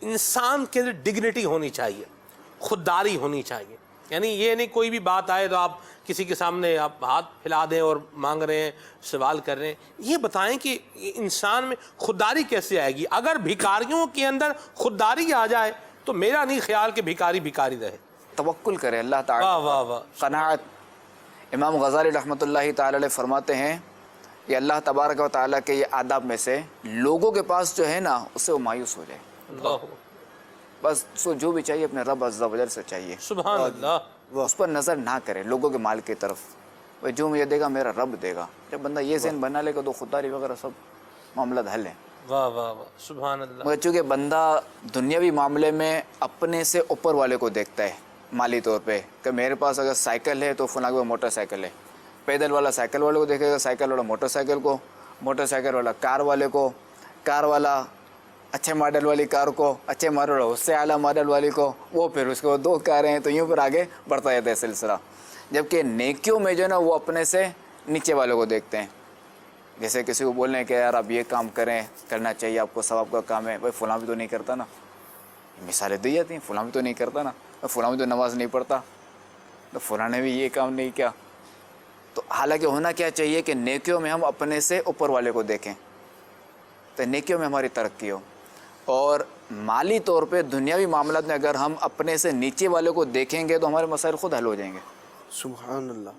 انسان کے اندر ڈگنیٹی ہونی چاہیے، خودداری ہونی چاہیے. یعنی یہ نہیں کوئی بھی بات آئے تو آپ کسی کے سامنے آپ ہاتھ پھیلا دیں اور مانگ رہے ہیں، سوال کر رہے ہیں. یہ بتائیں کہ انسان میں خودداری کیسے آئے گی؟ اگر بھکاریوں کے اندر خودداری آ جائے تو میرا نہیں خیال کہ بھکاری بھکاری رہے. توکل کرے اللہ تعالی. واہ واہ واہ. قناعت. امام غزالی رحمۃ اللہ تعالی علیہ فرماتے ہیں کہ اللہ تبارک و تعالیٰ کے یہ آداب میں سے لوگوں کے پاس جو ہے نا اس سے وہ مایوس ہو جائے. اللہ بس اس کو جو بھی چاہیے اپنے رب عز و جل سے چاہیے. سبحان اللہ. وہ اس پر نظر نہ کرے لوگوں کے مال کی طرف. وہ جو مجھے دے گا میرا رب دے گا. جب بندہ یہ ذہن بنا لے گا تو خودداری وغیرہ سب معاملات حل ہیں. واہ واہ واہ. سبحان اللہ. مگر چونکہ بندہ دنیاوی معاملے میں اپنے سے اوپر والے کو دیکھتا ہے مالی طور پہ کہ میرے پاس اگر سائیکل ہے تو فلاں کے پاس موٹر سائیکل ہے. پیدل والا سائیکل والے کو دیکھے گا، سائیکل والا موٹر سائیکل کو، موٹر سائیکل والا کار والے کو، کار والا اچھے ماڈل والی کار کو، اچھے ماڈل والا اس سے اعلیٰ ماڈل والی کو، وہ پھر اس کو دو کاریں ہیں تو یوں پر آگے بڑھتا جاتا ہے سلسلہ. جبکہ نیکیوں میں جو ہے نا وہ اپنے سے نیچے والوں کو دیکھتے ہیں. جیسے کسی کو بولنے کہ یار آپ یہ کام کریں، کرنا چاہیے آپ کو، ثواب کا کام ہے. بھائی فلاں بھی تو نہیں کرتا نا. مثالیں دی جاتی ہیں، فلاں بھی تو نہیں کرتا نا، فلاں بھی تو نماز نہیں پڑھتا، تو فلاں نے بھی یہ کام نہیں کیا. تو حالانکہ ہونا کیا چاہیے کہ نیکیوں میں ہم اپنے سے اوپر والے کو دیکھیں تو نیکیوں میں ہماری ترقی ہو. اور مالی طور پہ دنیاوی معاملات میں اگر ہم اپنے سے نیچے والے کو دیکھیں گے تو ہمارے مسائل خود حل ہو جائیں گے. سبحان اللہ.